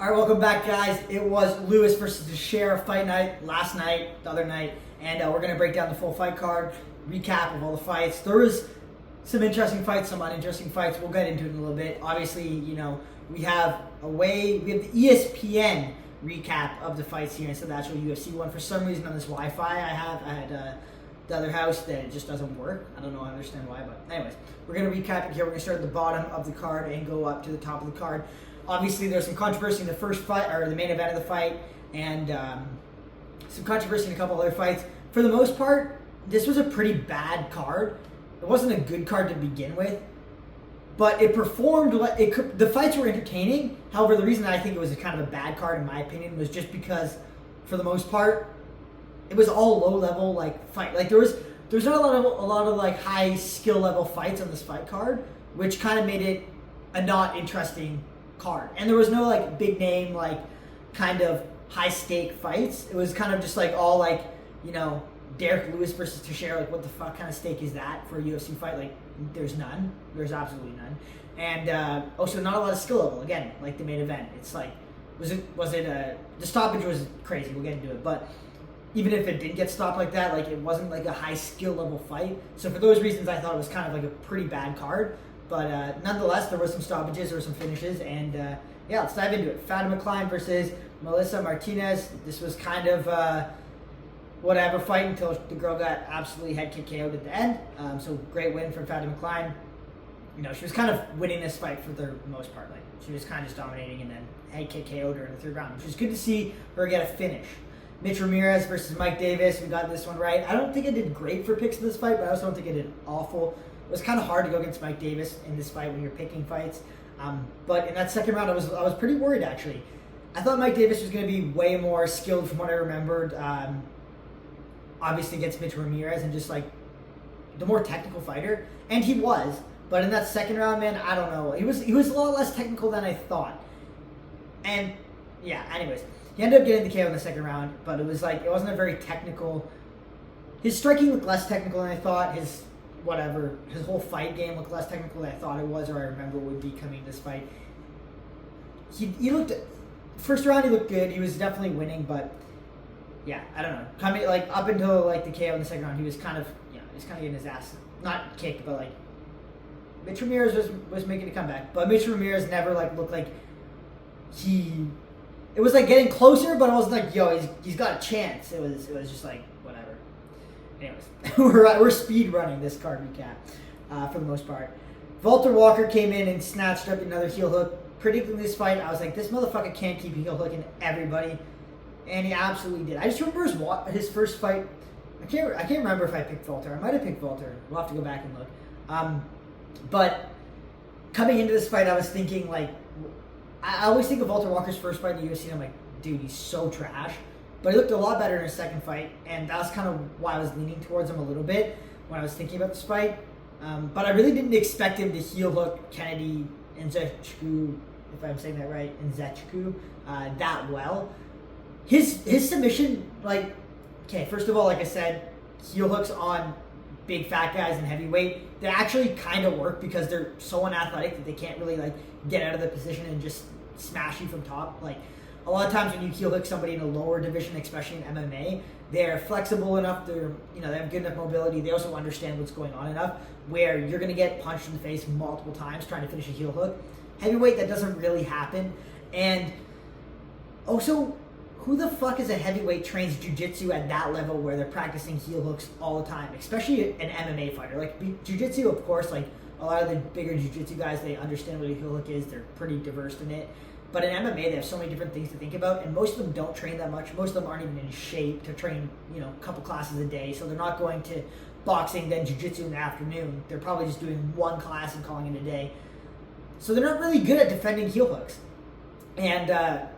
All right, welcome back, guys. It was Lewis versus the Sher fight night last night, the other night, and we're going to break down the full fight card, recap of all the fights. There was some interesting fights, some uninteresting fights. We'll get into it in a little bit. Obviously, we have the ESPN recap of the fights here instead of the actual UFC one. For some reason on this Wi-Fi I had the other house that it just doesn't work. I don't know, I understand why, but anyways, we're going to recap it here. We're going to start at the bottom of the card and go up to the top of the card. Obviously, there's some controversy in the first fight, or the main event of the fight, and some controversy in a couple other fights. For the most part, this was a pretty bad card. It wasn't a good card to begin with, but it performed. The fights were entertaining. However, the reason I think it was kind of a bad card, in my opinion, was just because, for the most part, it was all low-level fight. There's not a lot of high skill level fights on this fight card, which kind of made it a not interesting card. And there was no big name kind of high stake fights. It was kind of just all Derrick Lewis versus Sher. What the fuck kind of stake is that for a UFC fight? There's none. There's absolutely none. And also not a lot of skill level. Again, the main event. It's the stoppage was crazy. We'll get into it, but even if it didn't get stopped like that, it wasn't a high skill level fight. So for those reasons, I thought it was kind of a pretty bad card. But nonetheless, there were some stoppages, there were some finishes, and yeah, let's dive into it. Fatima Klein versus Melissa Martinez. This was kind of whatever fight until the girl got absolutely head kick KO'd at the end. So great win from Fatima Klein. She was kind of winning this fight for the most part. She was kind of just dominating, and then head kick KO'd her in the third round, which was good to see her get a finish. Mitch Ramirez versus Mike Davis. We got this one right. I don't think I did great for picks in this fight, but I also don't think I did awful. It was kind of hard to go against Mike Davis in this fight when you're picking fights. But in that second round, I was pretty worried, actually. I thought Mike Davis was going to be way more skilled from what I remembered, obviously against Mitch Ramirez, and just the more technical fighter. And he was. But in that second round, man, I don't know. He was a lot less technical than I thought. And yeah, anyways, he ended up getting the KO in the second round, but it was it wasn't a very technical. His striking looked less technical than I thought. His whole fight game looked less technical than I thought it was, or I remember would be coming to this fight. He looked, first round he looked good. He was definitely winning, but yeah, I don't know. Coming up until the KO in the second round, he was kind of getting his ass not kicked, but Mitch Ramirez was making a comeback, but Mitch Ramirez never looked like he. It was getting closer, but it wasn't yo, he's got a chance. It was just whatever. Anyways, we're speed running this card recap for the most part. Valter Walker came in and snatched up another heel hook. Predicting this fight, I was this motherfucker can't keep heel hooking everybody, and he absolutely did. I just remember his first fight. I can't remember if I picked Valter. I might have picked Valter. We'll have to go back and look. But coming into this fight, I was thinking I always think of Valter Walker's first fight in the UFC, and I'm dude, he's so trash. But he looked a lot better in his second fight, and that was kind of why I was leaning towards him a little bit when I was thinking about this fight. But I really didn't expect him to heel hook Kennedy Nzechukwu, if I'm saying that right, Nzechukwu, that well. His submission, first of all, like I said, heel hooks on big fat guys and heavyweight, they actually kind of work because they're so unathletic that they can't really get out of the position and just smash you from top. A lot of times when you heel hook somebody in a lower division, especially in MMA, they're flexible enough, they have good enough mobility, they also understand what's going on enough where you're going to get punched in the face multiple times trying to finish a heel hook. Heavyweight, that doesn't really happen. And also, who the fuck is a heavyweight trains jiu-jitsu at that level where they're practicing heel hooks all the time, especially an MMA fighter? Jiu-jitsu, of course, a lot of the bigger jiu-jitsu guys, they understand what a heel hook is, they're pretty diverse in it. But in MMA, they have so many different things to think about, and most of them don't train that much. Most of them aren't even in shape to train, a couple classes a day. So they're not going to boxing, then jiu-jitsu in the afternoon. They're probably just doing one class and calling it a day. So they're not really good at defending heel hooks. And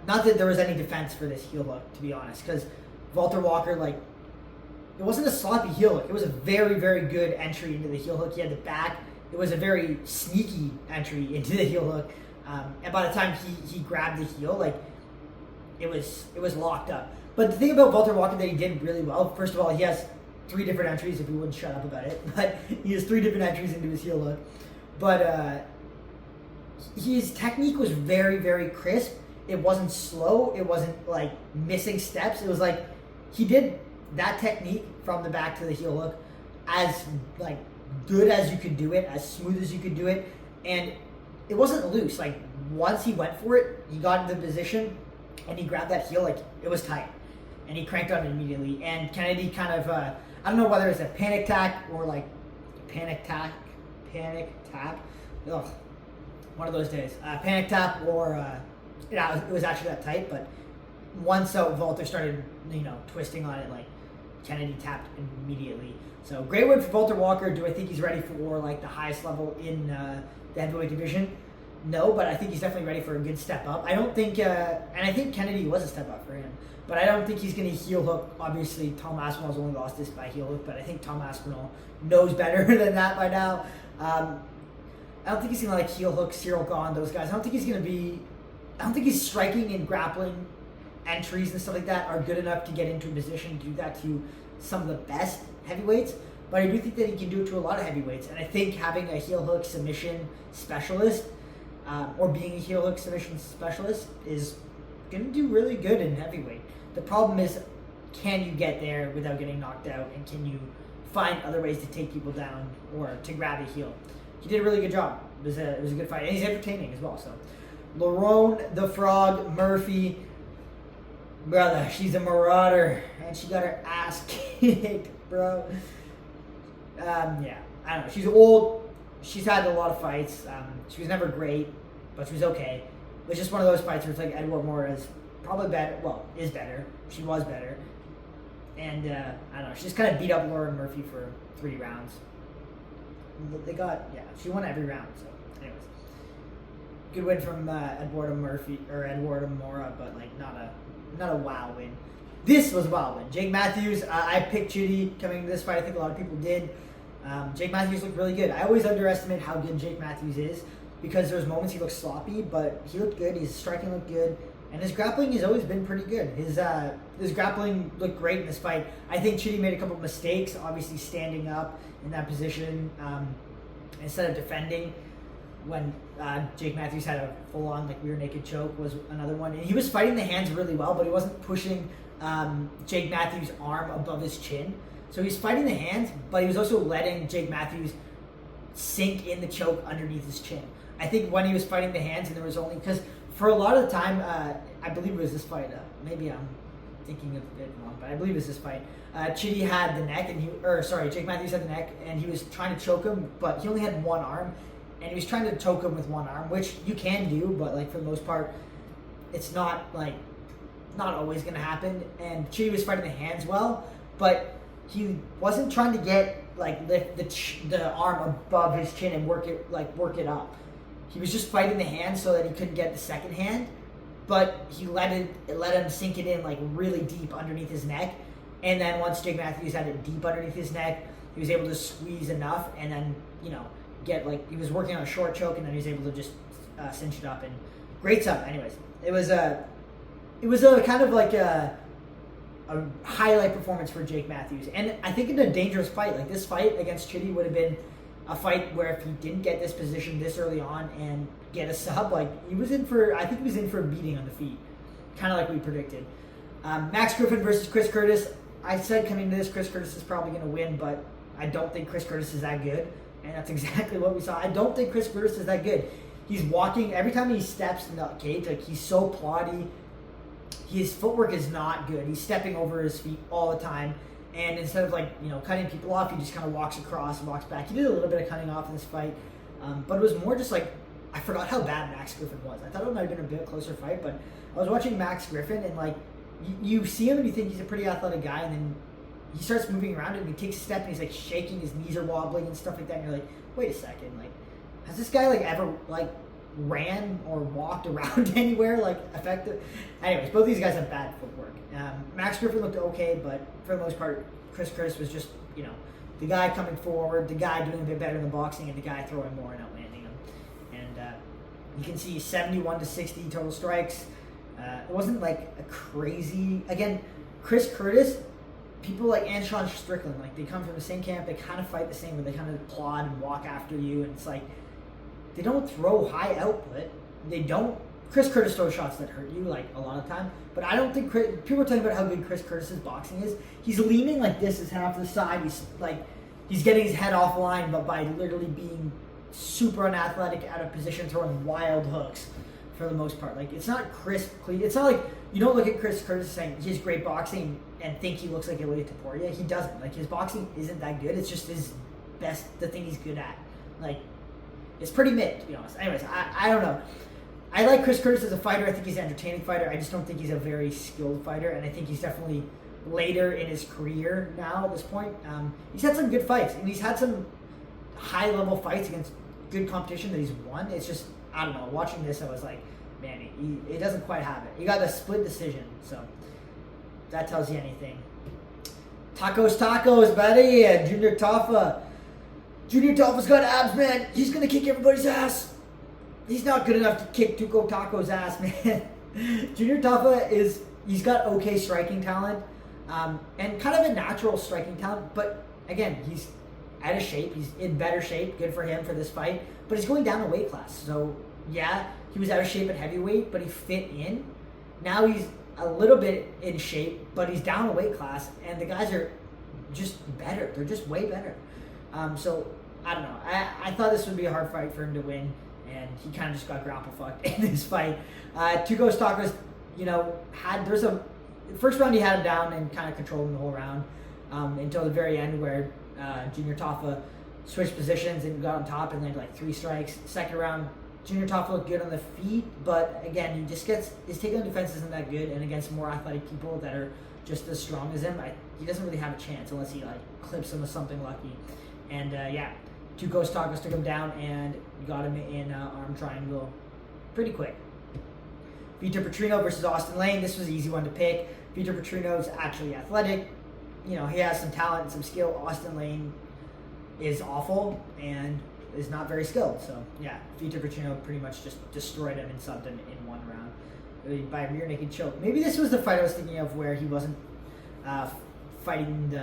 not that there was any defense for this heel hook, to be honest, because Valter Walker, it wasn't a sloppy heel hook. It was a very, very good entry into the heel hook. He had the back. It was a very sneaky entry into the heel hook. And by the time he grabbed the heel, it was locked up. But the thing about Valter Walker that he did really well, first of all, he has 3 different entries, if we wouldn't shut up about it. But he has 3 different entries into his heel hook. But his technique was very, very crisp. it wasn't slow. It wasn't like missing steps. It was like he did that technique from the back to the heel hook as like good as you could do it, as smooth as you could do it, and it wasn't loose. Like once he went for it, he got into the position and he grabbed that heel, like it was tight, and he cranked on it immediately. And Kennedy kind of I don't know whether it's a panic tack or like panic tap. Ugh, one of those days. Panic tap or it was actually that tight, but once Valter started twisting on it, like Kennedy tapped immediately. So great win for Valter Walker. Do I think he's ready for like the highest level in the heavyweight division? No, but I think he's definitely ready for a good step up. I don't think, and I think Kennedy was a step up for him, but I don't think he's going to heel hook. Obviously, Tom Aspinall's only lost this by heel hook, but I think Tom Aspinall knows better than that by now. I don't think he's going to like heel hook Cyril Gahn, those guys. I don't think he's striking and grappling entries and stuff like that are good enough to get into a position to do that to some of the best heavyweights, but I do think that he can do it to a lot of heavyweights. And I think having a heel hook submission specialist or being a heel hook submission specialist is going to do really good in heavyweight. The problem is, can you get there without getting knocked out, and can you find other ways to take people down or to grab a heel? He did a really good job. It was a good fight, and he's entertaining as well. So Loron the Frog Murphy, brother, she's a marauder, and she got her ass kicked, bro. Yeah, I don't know. She's old. She's had a lot of fights. She was never great, but she was okay. It was just one of those fights where it's like Edward Morris probably better. Well, is better. She was better, and I don't know. She just kind of beat up Loron Murphy for 3 rounds. She won every round. So, anyways, good win from Eduardo Mora, but like not a wow win. This was a wow win. Jake Matthews, I picked Chitty coming into this fight. I think a lot of people did. Jake Matthews looked really good. I always underestimate how good Jake Matthews is because there's moments he looks sloppy, but he looked good. His striking looked good, and his grappling has always been pretty good. His grappling looked great in this fight. I think Chitty made a couple of mistakes, obviously standing up in that position instead of defending. When Jake Matthews had a full-on like rear naked choke was another one, and he was fighting the hands really well, but he wasn't pushing Jake Matthews' arm above his chin. So he's fighting the hands, but he was also letting Jake Matthews sink in the choke underneath his chin. I think when he was fighting the hands, and there was only because for a lot of the time, I believe it was this fight. Maybe I'm thinking of it wrong, but I believe it's this fight. Chitty had the neck, Jake Matthews had the neck, and he was trying to choke him, but he only had one arm. And he was trying to choke him with one arm, which you can do, but like for the most part, it's not always going to happen. And Chitty was fighting the hands well, but he wasn't trying to get lift the arm above his chin and work it up. He was just fighting the hands so that he couldn't get the second hand, but he let him sink it in like really deep underneath his neck. And then once Jake Matthews had it deep underneath his neck, he was able to squeeze enough, and then he was working on a short choke, and then he was able to just cinch it up. And great stuff. Anyways, it was a kind of like a highlight performance for Jake Matthews, and I think in a dangerous fight like this fight against Chitty would have been a fight where if he didn't get this position this early on and get a sub, I think he was in for a beating on the feet, kind of like we predicted. Max Griffin versus Chris Curtis. I said coming into this, Chris Curtis is probably going to win, but I don't think Chris Curtis is that good. And that's exactly what we saw. I don't think Chris Curtis is that good. He's walking, every time he steps in the cage, he's so plotty. His footwork is not good. He's stepping over his feet all the time. And instead of cutting people off, he just kind of walks across and walks back. He did a little bit of cutting off in this fight. But it was more just I forgot how bad Max Griffin was. I thought it might have been a bit closer fight, but I was watching Max Griffin, and you see him and you think he's a pretty athletic guy, and then he starts moving around and he takes a step and he's shaking, his knees are wobbling and stuff like that, and you're like, wait a second, has this guy ever ran or walked around anywhere effective? Anyways, both these guys have bad footwork. Max Griffin looked okay, but for the most part, Chris Curtis was just the guy coming forward, the guy doing a bit better in the boxing, and the guy throwing more and outlanding him. And you can see 71-60 total strikes. It wasn't a crazy. Again, Chris Curtis. People like Anshawn Strickland, they come from the same camp, they kind of fight the same, but they kind of plod and walk after you, and it's they don't throw high output, they don't Chris Curtis throws shots that hurt you like a lot of time, but I don't think people are talking about how good Chris Curtis's boxing is. He's leaning like this, his head off to the side. He's getting his head offline, but by literally being super unathletic, out of position, throwing wild hooks for the most part. Like, it's not crisp, clean. It's not like you don't look at Chris Curtis saying he has great boxing and think he looks like Ilia Topuria. He doesn't. Like, his boxing isn't that good. It's just his best, the thing he's good at. Like, it's pretty mid, to be honest. Anyways, I don't know. I like Chris Curtis as a fighter. I think he's an entertaining fighter. I just don't think he's a very skilled fighter, and I think he's definitely later in his career now at this point. He's had some good fights, and he's had some high-level fights against good competition that he's won. It's just, I don't know, watching this, I was like, man, he doesn't quite have it. He got a split decision, so that tells you anything. Tacos, buddy. Junior Taffa. Junior Taffa's got abs, man. He's going to kick everybody's ass. He's not good enough to kick Tuco Taco's ass, man. Junior Taffa he's got okay striking talent, and kind of a natural striking talent, but again, he's out of shape. He's in better shape. Good for him for this fight, but he's going down a weight class. So yeah, he was out of shape at heavyweight, but he fit in. Now he's a little bit in shape, but he's down a weight class, and the guys are just better. They're just way better. So I don't know. I thought this would be a hard fight for him to win, and he kind of just got grapple fucked in this fight. Tuco Tacos, there's a first round he had him down and kind of controlled him the whole round until the very end where Junior Taffa switched positions and got on top and landed like 3 strikes. Second round, Junior Taffa looked good on the feet, but again, he just his takedown defense isn't that good, and against more athletic people that are just as strong as him, he doesn't really have a chance unless he like clips him with something lucky. And Tuco Tacos took him down and got him in arm triangle pretty quick. Valter Patrino versus Austin Lane. This was an easy one to pick. Valter Patrino's actually athletic. He has some talent and some skill. Austin Lane is awful and is not very skilled. So, yeah, Valter Patrino pretty much just destroyed him and subbed him in one round by a rear naked choke. Maybe this was the fight I was thinking of where he wasn't fighting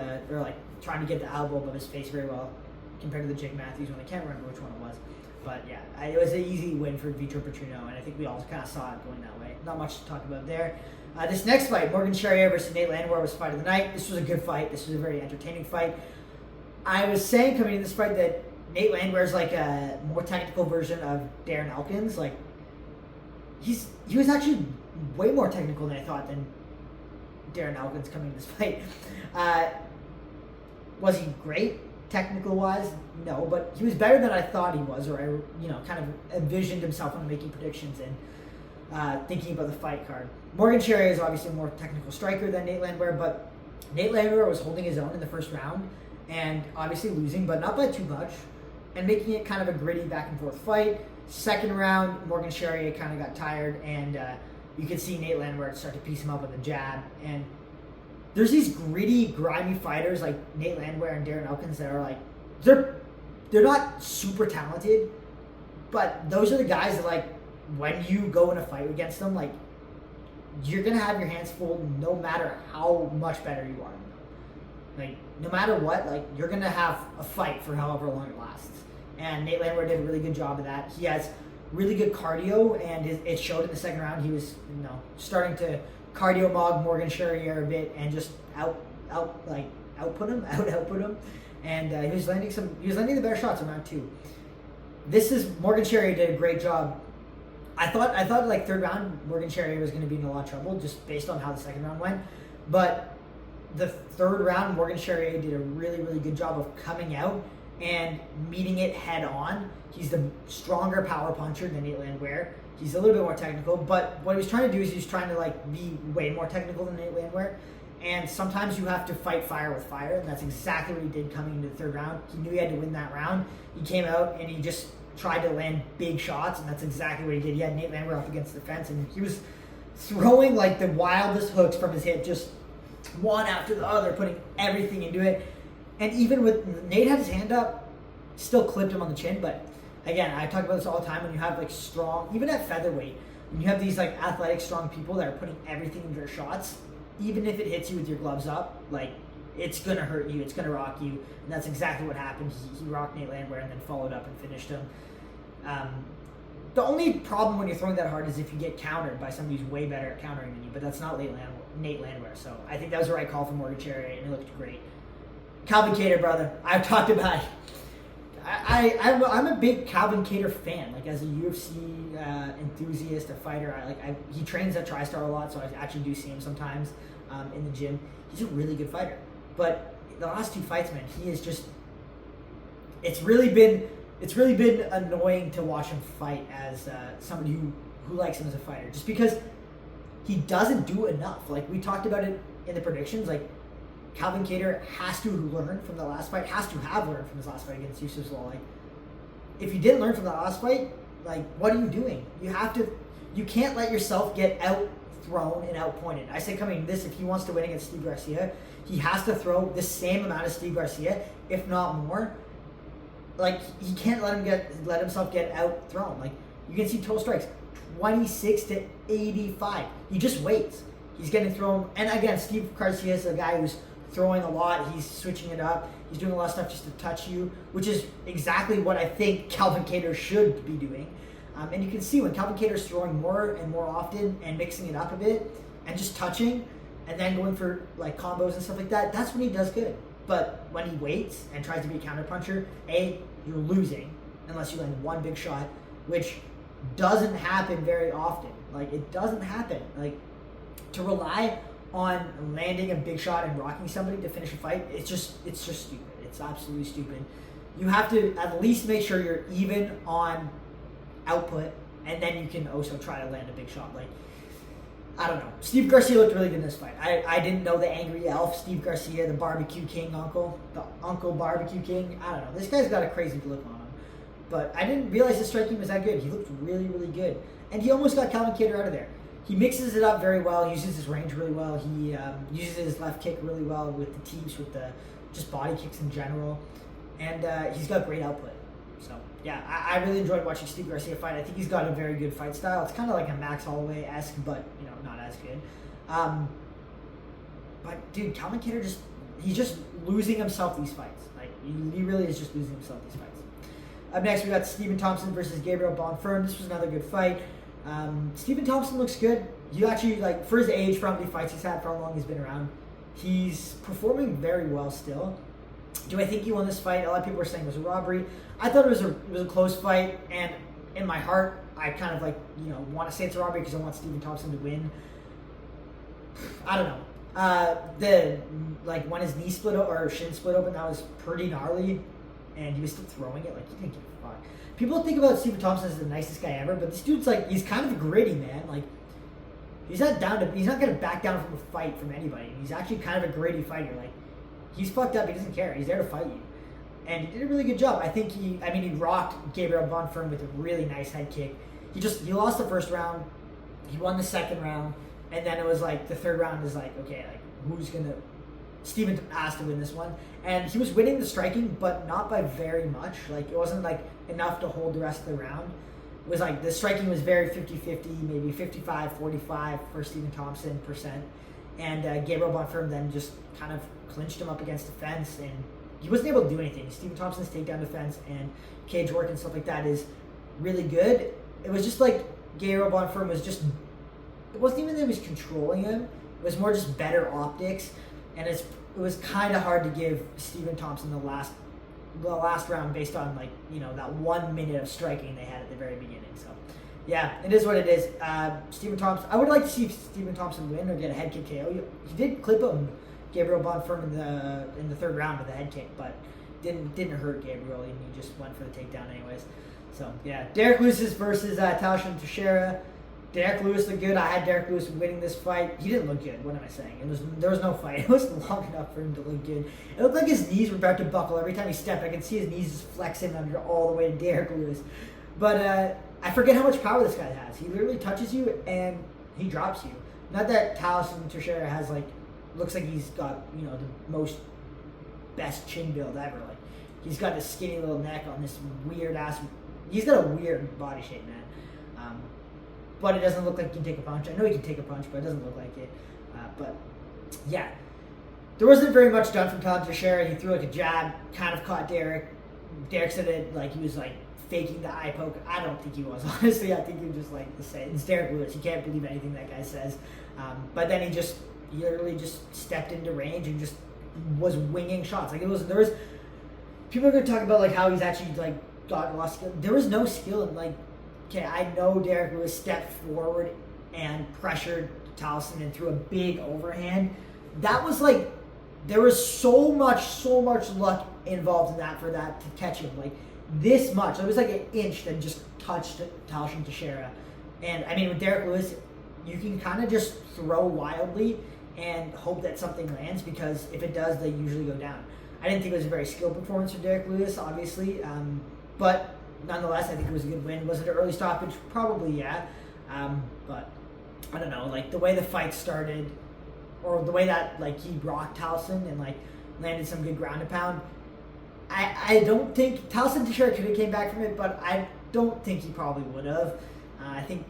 trying to get the elbow above his face very well compared to the Jake Matthews one. I can't remember which one it was. But yeah, it was an easy win for Valter Patrino, and I think we all kind of saw it going that way. Not much to talk about there. This next fight, Morgan Sher versus Nate Landwehr, was fight of the night. This was a good fight. This was a very entertaining fight. I was saying coming into this fight that Nate Landwehr is like a more technical version of Darren Elkins. Like he was actually way more technical than I thought than Darren Elkins coming into this fight. Was he great? Technical wise, no, but he was better than I thought he was, or I, kind of envisioned himself when making predictions and thinking about the fight card. Morgan Sher is obviously a more technical striker than Nate Landwehr, but Nate Landwehr was holding his own in the first round and obviously losing, but not by too much, and making it kind of a gritty back and forth fight. Second round, Morgan Sher kind of got tired, and you could see Nate Landwehr start to piece him up with a jab, and there's these gritty, grimy fighters like Nate Landwehr and Darren Elkins that are like, they're not super talented, but those are the guys that like, when you go in a fight against them, like, you're going to have your hands full no matter how much better you are. Like, no matter what, like, you're going to have a fight for however long it lasts. And Nate Landwehr did a really good job of that. He has really good cardio, and it showed in the second round. He was, starting to cardio mog Morgan Sher a bit and just output him, and he was landing the better shots in round 2. Morgan Sher did a great job. I thought like third round Morgan Sher was going to be in a lot of trouble just based on how the second round went, but the third round Morgan Sher did a really, really good job of coming out and meeting it head on. He's the stronger power puncher than Nate Landwehr. He's a little bit more technical, but what he was trying to do is he was trying to like be way more technical than Nate Landwehr. And sometimes you have to fight fire with fire, and that's exactly what he did coming into the third round. He knew he had to win that round. He came out and he just tried to land big shots, and that's exactly what he did. He had Nate Landwehr up against the fence, and he was throwing like the wildest hooks from his hip, just one after the other, putting everything into it. And even with Nate had his hand up, still clipped him on the chin, but again, I talk about this all the time when you have like strong, even at featherweight, when you have these like athletic, strong people that are putting everything into their shots, even if it hits you with your gloves up, like it's gonna hurt you, it's gonna rock you, and that's exactly what happened. He rocked Nate Landwehr and then followed up and finished him. The only problem when you're throwing that hard is if you get countered by somebody who's way better at countering than you, but that's not Nate Landwehr. So I think that was the right call from Morgan and it looked great. Calvin Kattar, brother. I've talked about it. I'm a big Calvin Kattar fan. Like, as a UFC enthusiast, a fighter, he trains at TriStar a lot, so I actually do see him sometimes in the gym. He's a really good fighter. But the last 2 fights, man, he is just... It's really been annoying to watch him fight as somebody who likes him as a fighter, just because he doesn't do enough. Like, we talked about it in the predictions. Like, Calvin Kattar has to learn from the last fight, has to have learned from his last fight against Yusuf Law. Like, if you didn't learn from the last fight, like, what are you doing? You can't let yourself get out-thrown and out-pointed. I say coming this, if he wants to win against Steve Garcia, he has to throw the same amount of Steve Garcia, if not more. Like, he can't let himself get out-thrown. Like, you can see total strikes, 26-85. He just waits. He's getting thrown. And again, Steve Garcia is a guy who's throwing a lot. He's switching it up. He's doing a lot of stuff just to touch you, which is exactly what I think Calvin Kattar should be doing. And you can see when Calvin Kattar is throwing more and more often and mixing it up a bit and just touching and then going for like combos and stuff like that, that's when he does good. But when he waits and tries to be a counterpuncher, you're losing unless you land one big shot, which doesn't happen very often. Like, it doesn't happen. Like, to rely on landing a big shot and rocking somebody to finish a fight, it's just stupid. It's absolutely stupid. You have to at least make sure you're even on output, and then you can also try to land a big shot. Like, I don't know. Steve Garcia looked really good in this fight. I didn't know the angry elf, Steve Garcia, the barbecue king uncle, the uncle barbecue king. I don't know. This guy's got a crazy look on him. But I didn't realize his striking was that good. He looked really, really good. And he almost got Calvin Kattar out of there. He mixes it up very well. He uses his range really well. He uses his left kick really well with the teeps, with the just body kicks in general. And he's got great output. So, yeah, I really enjoyed watching Steve Garcia fight. I think he's got a very good fight style. It's kind of like a Max Holloway-esque, but, not as good. But, dude, Calvin Kattar he's just losing himself these fights. Like, he really is just losing himself these fights. Up next, we got Stephen Thompson versus Gabriel Bonfirm. This was another good fight. Stephen Thompson looks good. He actually, like, for his age, for how many fights he's had, for how long he's been around, he's performing very well still. Do I think he won this fight? A lot of people were saying it was a robbery. I thought it was a close fight, and in my heart, I kind of want to say it's a robbery because I want Stephen Thompson to win. I don't know. When his knee split or shin split open, that was pretty gnarly, and he was still throwing it. Like, he didn't give a fuck. People think about Stephen Thompson as the nicest guy ever, but this dude's he's kind of gritty, man. Like, he's not gonna back down from a fight from anybody. He's actually kind of a gritty fighter. Like, he's fucked up. He doesn't care. He's there to fight you. And he did a really good job. I think he rocked Gabriel Bonfirm with a really nice head kick. He lost the first round. He won the second round. And then it was the third round is okay, who's going to... Steven has to win this one. And he was winning the striking, but not by very much. It wasn't, enough to hold the rest of the round. It was, the striking was very 50-50, maybe 55-45 for Stephen Thompson %. And Gabriel Bonfirm then just kind of clinched him up against the fence, and he wasn't able to do anything. Stephen Thompson's takedown defense and cage work and stuff like that is really good. It was just Gabriel Bonfirm was just... It wasn't even that he was controlling him. It was more just better optics, and it was kind of hard to give Stephen Thompson the last round based on that 1 minute of striking they had at the very beginning. So yeah, it is what it is. Stephen Thompson. I would like to see Stephen Thompson win or get a head kick KO. He did clip him, Gabriel Bonfirm, in the third round with a head kick, but didn't hurt Gabriel, and he just went for the takedown anyways. So yeah, Derrick Lewis versus Talison and Sher. Derrick Lewis looked good. I had Derrick Lewis winning this fight. He didn't look good. What am I saying? There was no fight. It wasn't long enough for him to look good. It looked like his knees were about to buckle every time he stepped. I could see his knees just flexing under all the way to Derrick Lewis. But I forget how much power this guy has. He literally touches you and he drops you. Not that Talison Terara has looks like he's got the most best chin build ever. He's got this skinny little neck on this weird ass. He's got a weird body shape, man. But it doesn't look like he can take a punch. I know he can take a punch, but it doesn't look like it. But yeah, there wasn't very much done from Talison Sher. He threw a jab, kind of caught Derrick. Derrick said it he was faking the eye poke. I don't think he was, honestly. I think he was just like to say, it's Derrick Lewis. You can't believe anything that guy says. But then he literally just stepped into range and just was winging shots. Like, there was, people are going to talk about like how he's actually like got a lot of skill. There was no skill in like, okay, I know Derrick Lewis stepped forward and pressured Talison and threw a big overhand. That was like, there was so much luck involved in that for that to catch him. Like, this much. It was like an inch that just touched Talison to Sher. And I mean, with Derrick Lewis, you can kind of just throw wildly and hope that something lands, because if it does, they usually go down. I didn't think it was a very skilled performance for Derrick Lewis, obviously, but nonetheless, I think it was a good win. Was it an early stoppage? Probably, yeah. But I don't know, like the way the fight started, or the way that like he rocked Talison and like landed some good ground and pound. I don't think Talison to Sher could have came back from it, but I don't think he probably would have. I think,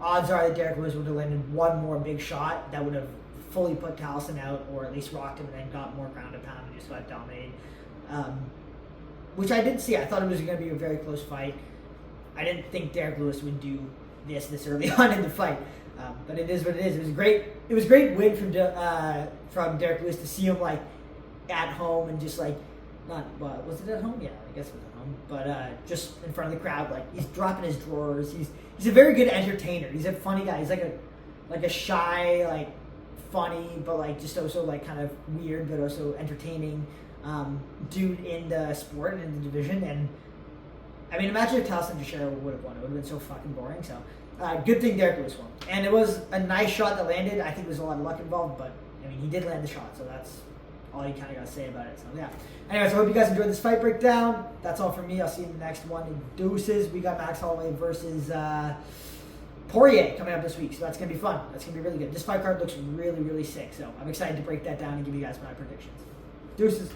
odds are that Derrick Lewis would have landed one more big shot that would have fully put Talison out, or at least rocked him and then got more ground and pound and just got dominated. Which I didn't see. I thought it was going to be a very close fight. I didn't think Derrick Lewis would do this early on in the fight. But it is what it is. It was great. It was a great win from Derrick Lewis to see him like at home and just like was it at home? Yeah, I guess it was at home. But just in front of the crowd, like he's dropping his drawers. He's a very good entertainer. He's a funny guy. He's like a shy, like funny, but like just also like kind of weird, but also entertaining dude in the sport and in the division. And I mean, imagine if Talison to Sher would have won. It would have been so fucking boring. So good thing Derrick Lewis won. And it was a nice shot that landed. I think there was a lot of luck involved, but I mean, he did land the shot, so that's all you kind of got to say about it. So yeah. Anyways, I hope you guys enjoyed this fight breakdown. That's all from me. I'll see you in the next one. Deuces. We got Max Holloway versus Poirier coming up this week, so that's going to be fun. That's going to be really good. This fight card looks really, really sick, so I'm excited to break that down and give you guys my predictions. Deuces.